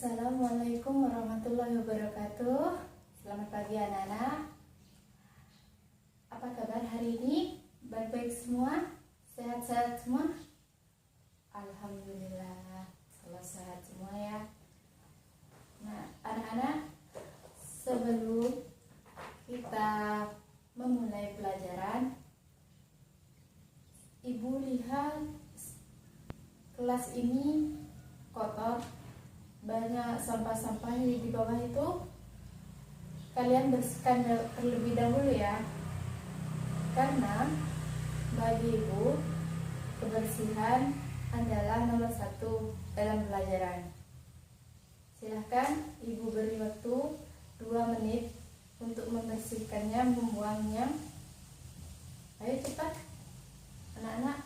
Assalamualaikum warahmatullahi wabarakatuh. Selamat pagi anak-anak. Apa kabar hari ini? Baik-baik semua? Sehat-sehat semua? Alhamdulillah, kalau sehat semua ya. Nah, anak-anak, sebelum kita memulai pelajaran, Ibu lihat kelas ini kotor, banyak sampah-sampah di bawah itu. Kalian bersihkan terlebih dahulu ya, karena bagi Ibu kebersihan adalah nomor 1 dalam pelajaran. Silahkan Ibu beri waktu 2 menit untuk membersihkannya, membuangnya. Ayo cepat anak-anak.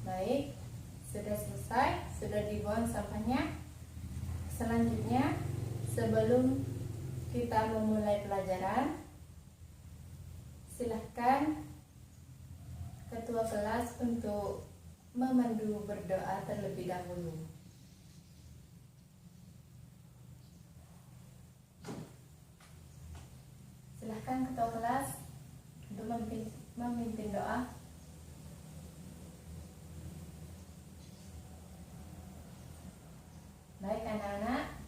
Baik, sudah selesai, sudah dibuang sampahnya. Selanjutnya, sebelum kita memulai pelajaran, silahkan ketua kelas untuk memandu berdoa terlebih dahulu. Silahkan ketua kelas untuk memimpin doa. Baik anak-anak,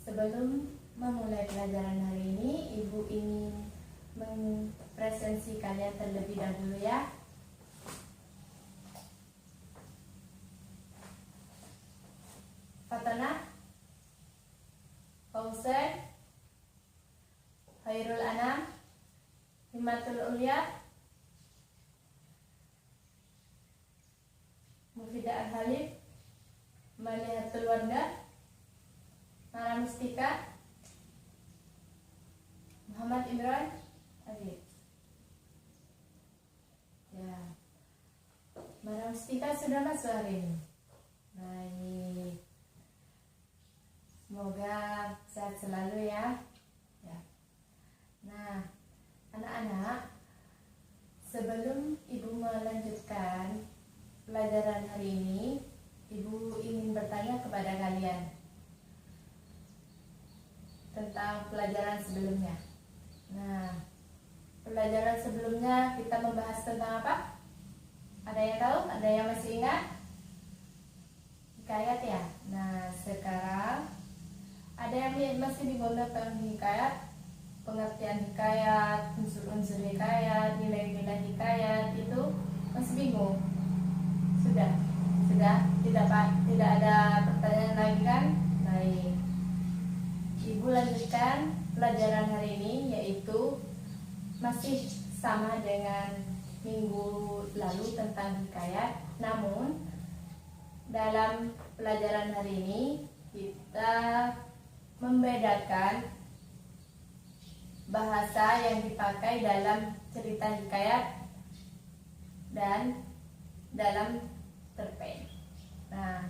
sebelum memulai pelajaran hari ini, Ibu ingin mempresentasi kalian terlebih dahulu ya. Fatana, Fauzen, Khairul Anam, Himmatul Ulia, Mufidah Al-Halif, Malihatul Wardah, Mara Mustika, Muhammad Imran, Adit. Ya, Mara Mustika sudah masuk hari ini. Baik, semoga sehat selalu ya. Nah, anak-anak, sebelum Ibu melanjutkan pelajaran hari ini, Ibu ingin bertanya kepada kalian tentang pelajaran sebelumnya. Nah, pelajaran sebelumnya kita membahas tentang apa? Ada yang tahu? Ada yang masih ingat? Hikayat ya? Nah, sekarang ada yang masih bingung tentang hikayat, pengertian hikayat, unsur-unsur hikayat, nilai-nilai hikayat, itu masih bingung? Sudah tidak ada pertanyaan lagi kan? Baik, Ibu lanjutkan pelajaran hari ini, yaitu masih sama dengan minggu lalu tentang hikayat. Namun dalam pelajaran hari ini kita membedakan bahasa yang dipakai dalam cerita hikayat dan dalam cerpen. Nah,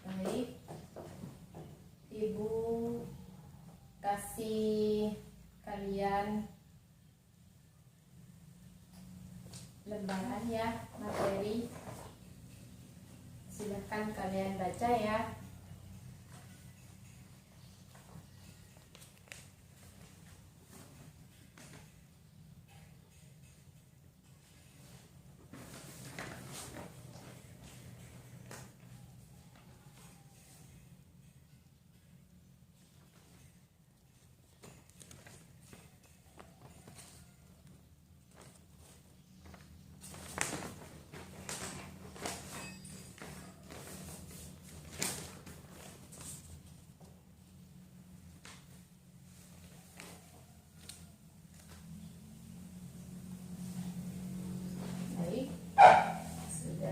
baik, Ibu kasih kalian lembaran ya, materi. Silakan kalian baca ya.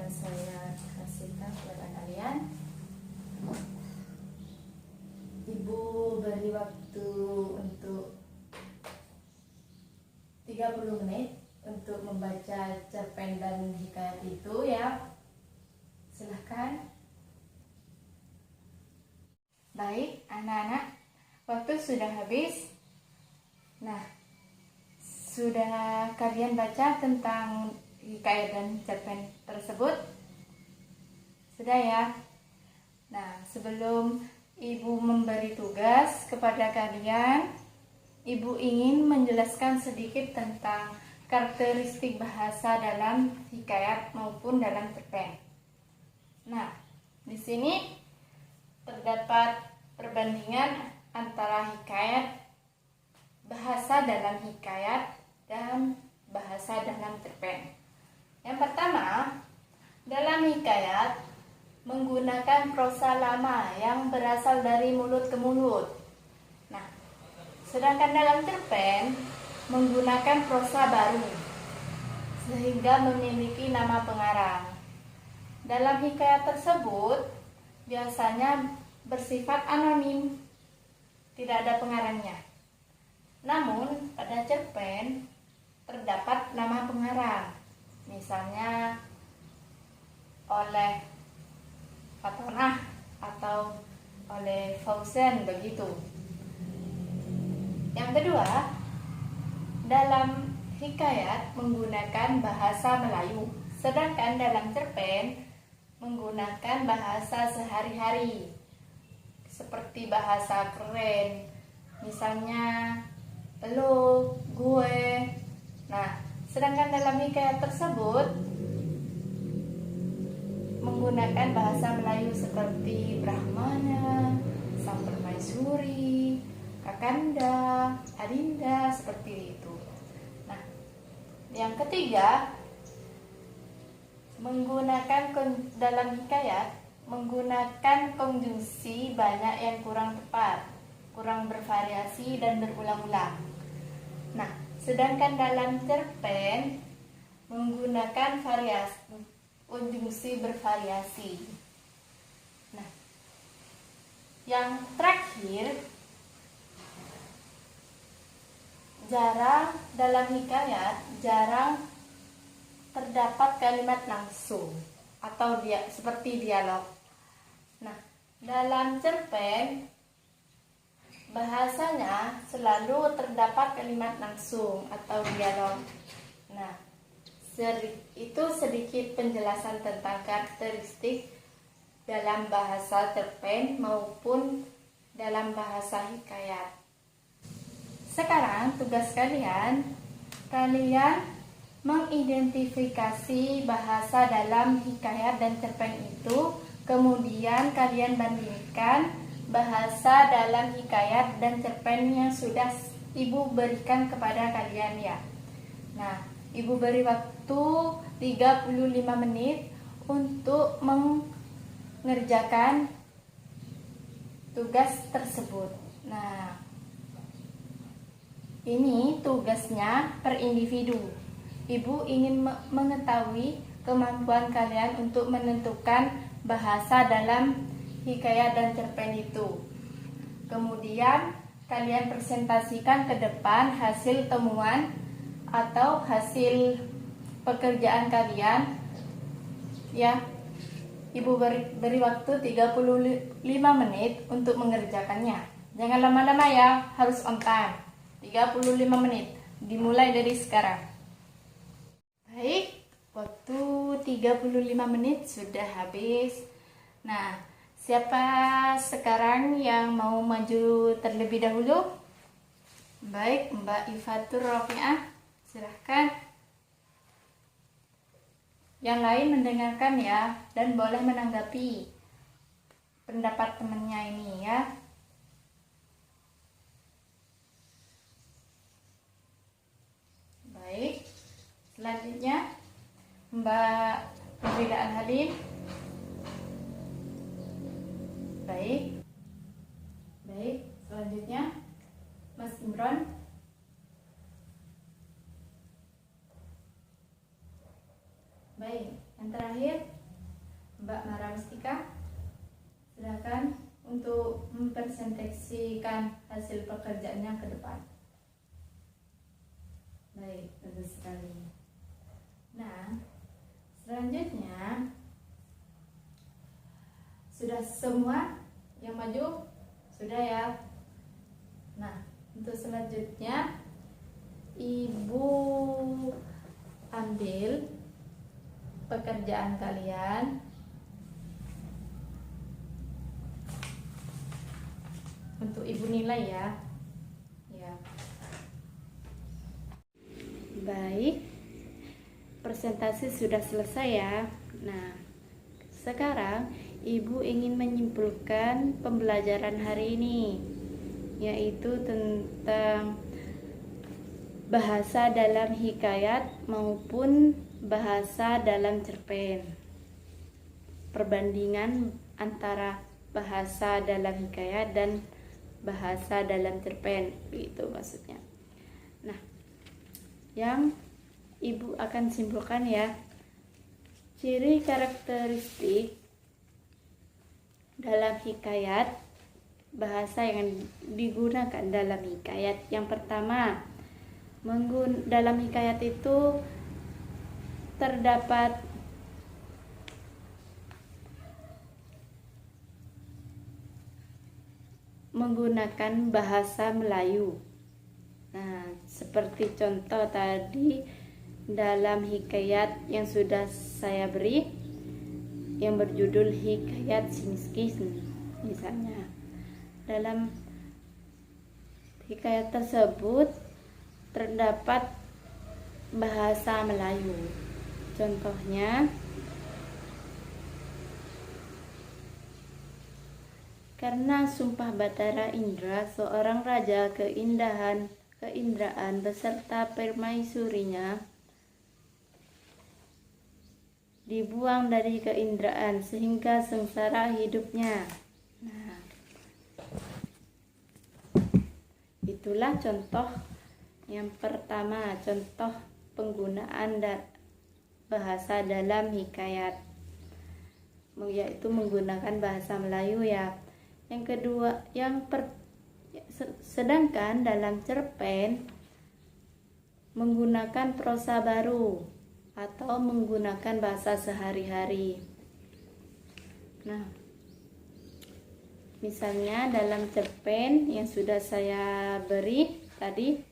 Saya kasihkan kepada kalian. Ibu beri waktu untuk 30 menit untuk membaca cerpen dan hikayat itu ya. Silahkan. Baik anak-anak, waktu sudah habis. Nah, sudah kalian baca tentang hikayat dan cerpen tersebut? Sudah ya? Nah, sebelum Ibu memberi tugas kepada kalian, Ibu ingin menjelaskan sedikit tentang karakteristik bahasa dalam hikayat maupun dalam cerpen. Nah, di sini terdapat perbandingan antara bahasa dalam hikayat dan bahasa dalam cerpen. Yang pertama, dalam hikayat menggunakan prosa lama yang berasal dari mulut ke mulut. Nah, sedangkan dalam cerpen menggunakan prosa baru sehingga memiliki nama pengarang. Dalam hikayat tersebut biasanya bersifat anonim, tidak ada pengarangnya. Namun pada cerpen terdapat nama pengarang, misalnya oleh Fatonah atau oleh Fauzen, begitu. Yang kedua, dalam hikayat menggunakan bahasa Melayu, sedangkan dalam cerpen menggunakan bahasa sehari-hari seperti bahasa keren, misalnya lo, gue. Nah, sedangkan dalam hikayat tersebut menggunakan bahasa Melayu seperti Brahmana, Sang Permaisuri, Kakanda, Adinda, seperti itu. Nah, yang ketiga, dalam hikayat menggunakan konjungsi banyak yang kurang tepat, kurang bervariasi dan berulang-ulang. Nah, sedangkan dalam cerpen menggunakan konjungsi bervariasi. Nah, yang terakhir, dalam hikayat jarang terdapat kalimat langsung atau seperti dialog. Nah, dalam cerpen bahasanya selalu terdapat kalimat langsung atau dialog. Nah, itu sedikit penjelasan tentang karakteristik dalam bahasa cerpen maupun dalam bahasa hikayat. Sekarang tugas kalian mengidentifikasi bahasa dalam hikayat dan cerpen itu, kemudian kalian bandingkan bahasa dalam hikayat dan cerpen yang sudah Ibu berikan kepada kalian ya. Nah, Ibu beri waktu 35 menit untuk mengerjakan tugas tersebut. Nah, ini tugasnya per individu. Ibu ingin mengetahui kemampuan kalian untuk menentukan bahasa dalam hikayat dan cerpen itu. Kemudian kalian presentasikan ke depan hasil temuan atau hasil pekerjaan kalian ya. Ibu beri waktu 35 menit untuk mengerjakannya. Jangan lama-lama ya, harus on time. 35 menit, dimulai dari sekarang. Baik, waktu 35 menit sudah habis. Nah, siapa sekarang yang mau maju terlebih dahulu? Baik, Mbak Ifatur Rofi'ah, silahkan. Yang lain mendengarkan ya, dan boleh menanggapi pendapat temannya ini ya. Baik, selanjutnya Mbak Nabila Al-Halim. Baik, selanjutnya Mas Imron. Baik, yang terakhir Mbak Mara Mustika. Silakan untuk mempresentasikan hasil pekerjaannya ke depan. Baik, bagus sekali. Nah, selanjutnya sudah semua yang maju? Sudah ya. Nah, untuk selanjutnya Ibu ambil pekerjaan kalian untuk ibu nilai ya. Ya. Baik. Presentasi sudah selesai ya. Nah, sekarang ibu ingin menyimpulkan pembelajaran hari ini, yaitu tentang bahasa dalam hikayat maupun bahasa dalam cerpen. Perbandingan antara bahasa dalam hikayat dan bahasa dalam cerpen, itu maksudnya. Nah, yang ibu akan simpulkan ya, ciri karakteristik dalam hikayat, bahasa yang digunakan dalam hikayat. Yang pertama, dalam hikayat itu terdapat menggunakan bahasa Melayu. Nah, seperti contoh tadi dalam hikayat yang sudah saya beri, yang berjudul Hikayat Si Miskin misalnya. Dalam hikayat tersebut terdapat bahasa Melayu. Contohnya, karena sumpah Batara Indra, seorang raja keindahan keindraan beserta permaisurinya dibuang dari keindraan sehingga sengsara hidupnya. Nah, itulah contoh yang pertama, contoh penggunaan bahasa dalam hikayat, yaitu menggunakan bahasa Melayu ya. Yang kedua, sedangkan dalam cerpen menggunakan prosa baru atau menggunakan bahasa sehari-hari. Nah, misalnya dalam cerpen yang sudah saya beri tadi,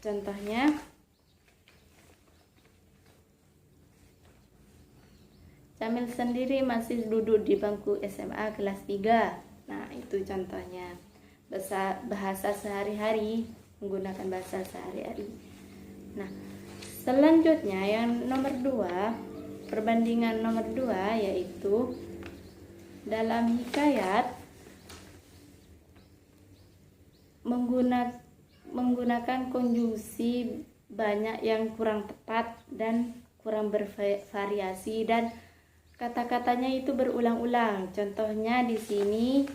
contohnya, Camil sendiri masih duduk di bangku SMA kelas 3. Nah, itu contohnya. Bahasa sehari-hari, menggunakan bahasa sehari-hari. Nah, selanjutnya yang nomor 2, perbandingan nomor 2, yaitu dalam hikayat menggunakan konjungsi banyak yang kurang tepat dan kurang bervariasi, dan kata-katanya itu berulang-ulang. Contohnya di sini,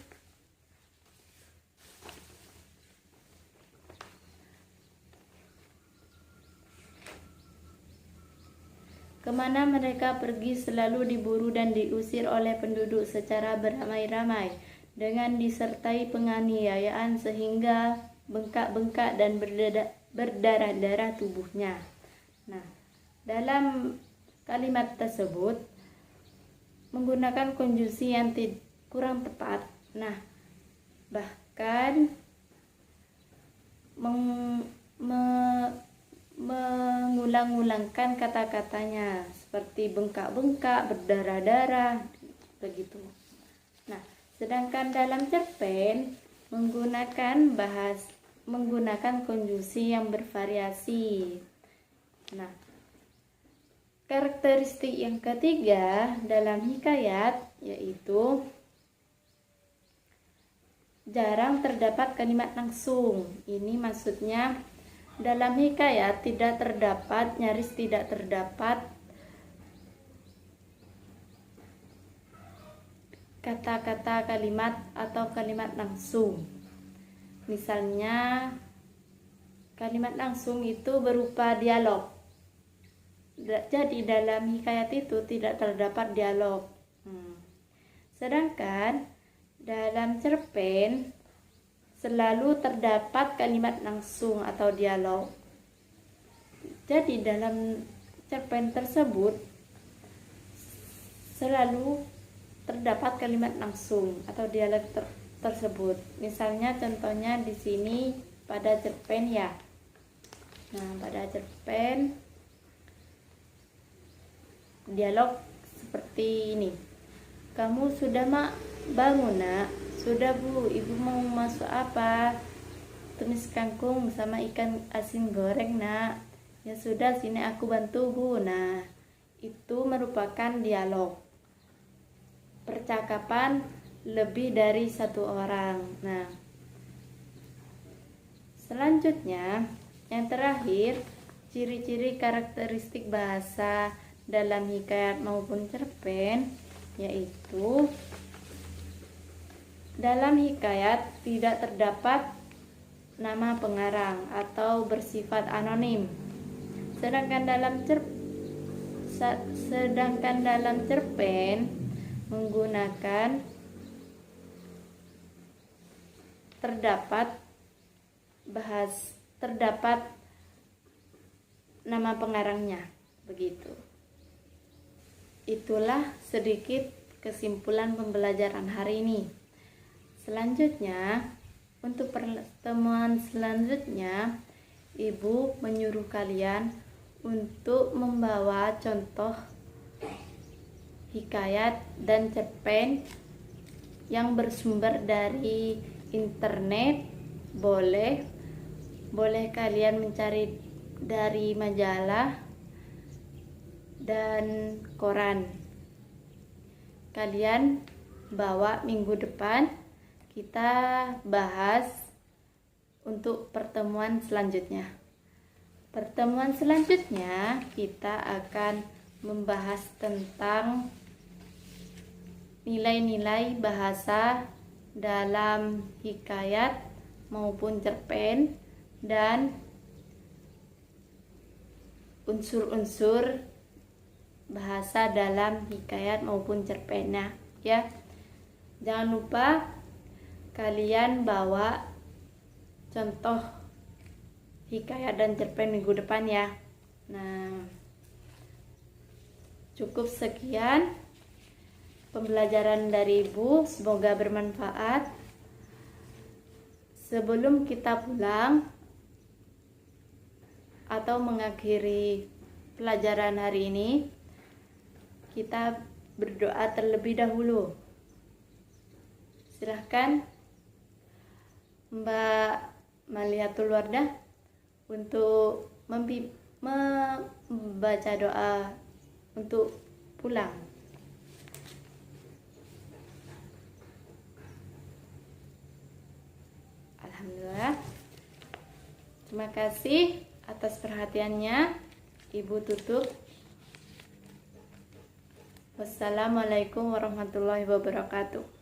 kemana mereka pergi selalu diburu dan diusir oleh penduduk secara beramai-ramai, dengan disertai penganiayaan sehingga bengkak-bengkak dan berdarah-darah tubuhnya. Nah, dalam kalimat tersebut menggunakan konjungsi yang kurang tepat. Nah, bahkan mengulang-ulangkan kata-katanya seperti bengkak-bengkak, berdarah-darah, begitu. Nah, sedangkan dalam cerpen menggunakan konjungsi yang bervariasi. Nah, karakteristik yang ketiga dalam hikayat yaitu jarang terdapat kalimat langsung. Ini maksudnya dalam hikayat nyaris tidak terdapat kata-kata kalimat atau kalimat langsung. Misalnya, kalimat langsung itu berupa dialog. Jadi dalam hikayat itu tidak terdapat dialog. Sedangkan dalam cerpen selalu terdapat kalimat langsung atau dialog. Jadi dalam cerpen tersebut selalu terdapat kalimat langsung atau dialog tersebut. Misalnya contohnya di sini pada cerpen ya. Nah, pada cerpen dialog seperti ini. Kamu sudah bangun nak? Sudah bu, ibu mau masuk apa? Tumis kangkung sama ikan asin goreng nak. Ya sudah, sini aku bantu bu. Nah, itu merupakan dialog percakapan lebih dari satu orang. Nah, selanjutnya yang terakhir, ciri-ciri karakteristik bahasa dalam hikayat maupun cerpen, yaitu dalam hikayat tidak terdapat nama pengarang atau bersifat anonim. Sedangkan dalam cerpen menggunakan terdapat nama pengarangnya, begitu. Itulah sedikit kesimpulan pembelajaran hari ini. Selanjutnya, untuk pertemuan selanjutnya, Ibu menyuruh kalian untuk membawa contoh hikayat dan cerpen yang bersumber dari internet. Boleh kalian mencari dari majalah dan koran. Kalian bawa minggu depan, kita bahas untuk pertemuan selanjutnya. Pertemuan selanjutnya kita akan membahas tentang nilai-nilai bahasa dalam hikayat maupun cerpen dan unsur-unsur bahasa dalam hikayat maupun cerpennya ya. Jangan lupa kalian bawa contoh hikayat dan cerpen minggu depan ya. Nah, cukup sekian pembelajaran dari Ibu, semoga bermanfaat. Sebelum kita pulang atau mengakhiri pelajaran hari ini, kita berdoa terlebih dahulu. Silahkan Mbak Maliatul Wardah untuk membaca doa untuk pulang. Alhamdulillah. Terima kasih atas perhatiannya. Ibu tutup. Wassalamualaikum warahmatullahi wabarakatuh.